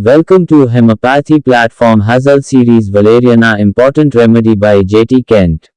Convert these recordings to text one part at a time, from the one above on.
Welcome to Homeopathy Platform Hazal Series Valeriana Important Remedy by J.T. Kent.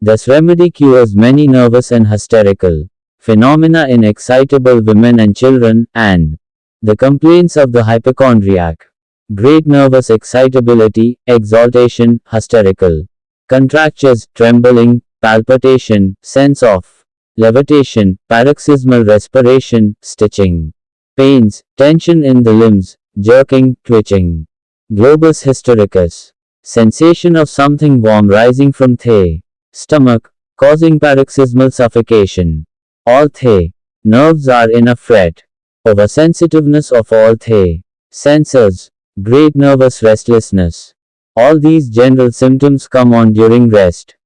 This remedy cures many nervous and hysterical phenomena in excitable women and children, and the complaints of the hypochondriac. Great nervous excitability, exaltation, hysterical contractures, trembling, palpitation, sense of levitation, paroxysmal respiration, stitching, pains, tension in the limbs, jerking, twitching, globus hystericus, sensation of something warm rising from the stomach, causing paroxysmal suffocation. All the nerves are in a fret, oversensitiveness of all the senses, great nervous restlessness. All these general symptoms come on during rest,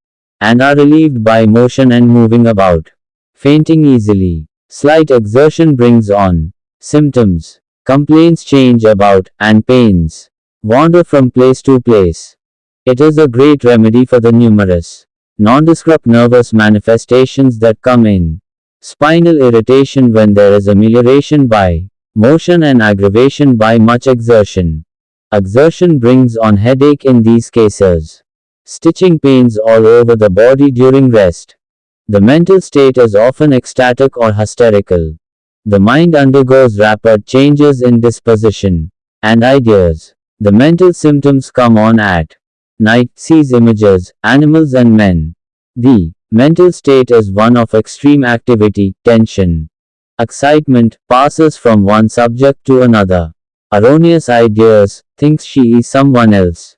and are relieved by motion and moving about. Fainting easily, slight exertion brings on symptoms. Complaints change about, and pains wander from place to place. It is a great remedy for the numerous, nondescript nervous manifestations that come in. Spinal irritation when there is amelioration by motion and aggravation by much exertion. Exertion brings on headache in these cases. Stitching pains all over the body during rest. The mental state is often ecstatic or hysterical. The mind undergoes rapid changes in disposition and ideas. The mental symptoms come on at night, sees images, animals and men. The mental state is one of extreme activity, tension, excitement, passes from one subject to another. Erroneous ideas, thinks she is someone else.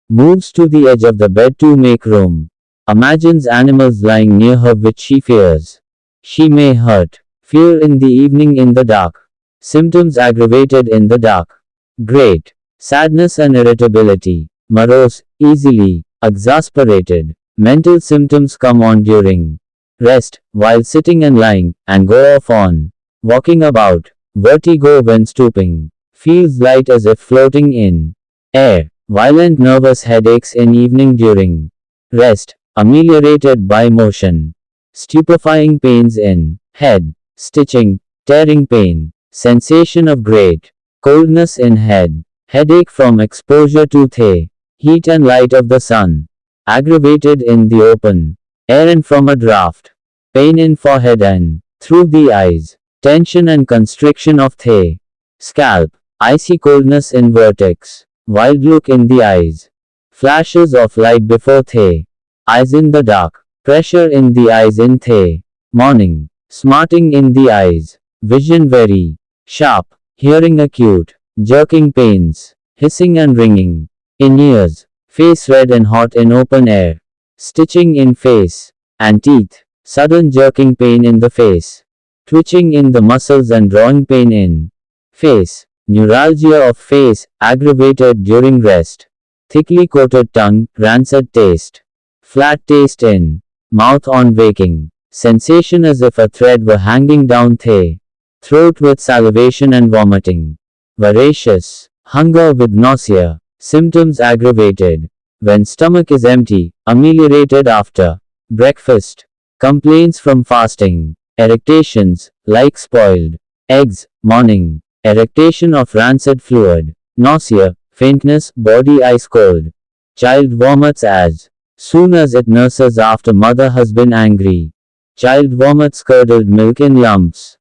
Moves to the edge of the bed to make room. Imagines animals lying near her which she fears she may hurt. Fear in the evening in the dark. Symptoms aggravated in the dark. Great sadness and irritability. Morose, easily exasperated. Mental symptoms come on during rest, while sitting and lying, and go off on walking about. Vertigo when stooping. Feels light as if floating in air. Violent nervous headaches in evening during rest, ameliorated by motion. Stupefying pains in head. Stitching, tearing pain, sensation of great coldness in head, headache from exposure to the heat and light of the sun, aggravated in the open air and from a draught, pain in forehead and through the eyes, tension and constriction of the scalp, icy coldness in vertex, wild look in the eyes, flashes of light before the eyes in the dark, pressure in the eyes in the morning. Smarting in the eyes, vision very sharp, hearing acute, jerking pains, hissing and ringing in ears, face red and hot in open air, stitching in face and teeth, sudden jerking pain in the face, twitching in the muscles and drawing pain in face, neuralgia of face, aggravated during rest, thickly coated tongue, rancid taste, flat taste in mouth on waking. Sensation as if a thread were hanging down the throat with salivation and vomiting. Voracious hunger with nausea. Symptoms aggravated when stomach is empty, ameliorated after breakfast. Complaints from fasting. Erectations, like spoiled eggs, morning. Erectation of rancid fluid. Nausea, faintness, body ice cold. Child vomits as soon as it nurses after mother has been angry. Child vomits curdled milk in lumps.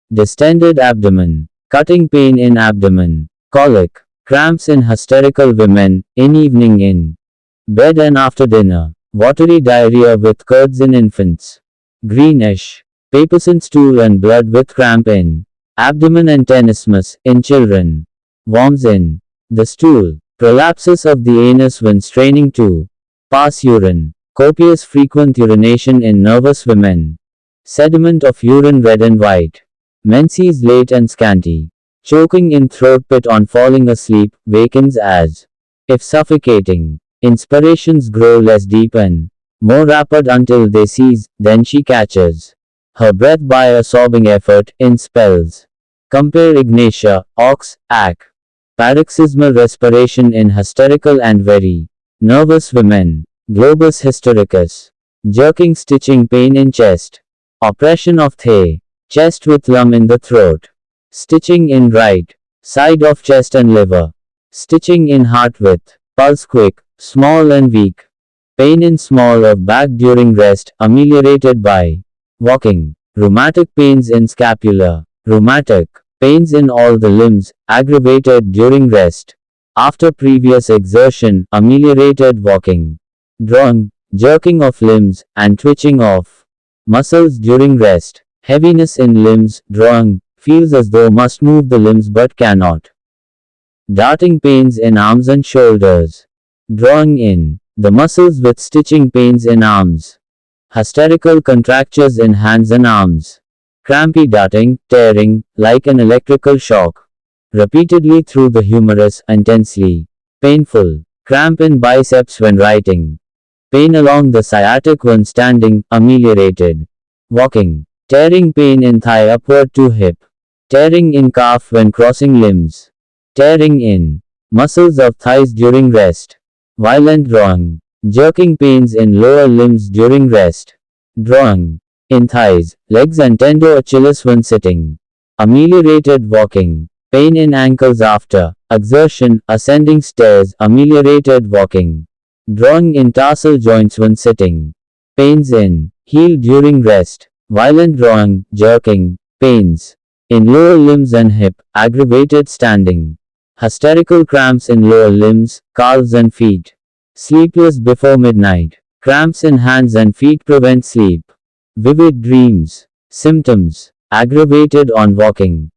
Distended abdomen. Cutting pain in abdomen. Colic. Cramps in hysterical women, in evening in bed and after dinner. Watery diarrhea with curds in infants. Greenish. Papucent stool and blood with cramp in abdomen and tenesmus, in children. Worms in the stool. Prolapsus of the anus when straining to pass urine. Copious frequent urination in nervous women. Sediment of urine red and white. Menses late and scanty. Choking in throat pit on falling asleep, wakens as if suffocating. Inspirations grow less deep and more rapid until they cease, then she catches her breath by a sobbing effort, in spells. Compare Ignatia, Ox, Ac. Paroxysmal respiration in hysterical and very nervous women. Globus hystericus. Jerking stitching pain in chest. Oppression of the chest with lump in the throat. Stitching in right Side of chest and liver. Stitching in heart width. Pulse quick, small and weak. Pain in small of back during rest, ameliorated by walking. Rheumatic pains in scapula. Rheumatic pains in all the limbs, aggravated during rest. After previous exertion, ameliorated walking. Drawing, jerking of limbs, and twitching of muscles during rest. Heaviness in limbs, drawing, feels as though must move the limbs but cannot. Darting pains in arms and shoulders. Drawing in the muscles with stitching pains in arms. Hysterical contractures in hands and arms. Crampy darting, tearing, like an electrical shock. Repeatedly through the humerus, intensely painful. Cramp in biceps when writing. Pain along the sciatic when standing, ameliorated. Walking. Tearing pain in thigh upward to hip. Tearing in calf when crossing limbs. Tearing in muscles of thighs during rest. Violent drawing. Jerking pains in lower limbs during rest. Drawing in thighs, legs and tendo Achilles when sitting. Ameliorated walking. Pain in ankles after exertion, ascending stairs, ameliorated walking. Drawing in tarsal joints when sitting. Pains in heel during rest. Violent drawing, jerking, pains in lower limbs and hip, aggravated standing. Hysterical cramps in lower limbs, calves and feet. Sleepless before midnight. Cramps in hands and feet prevent sleep. Vivid dreams. Symptoms. Aggravated on walking.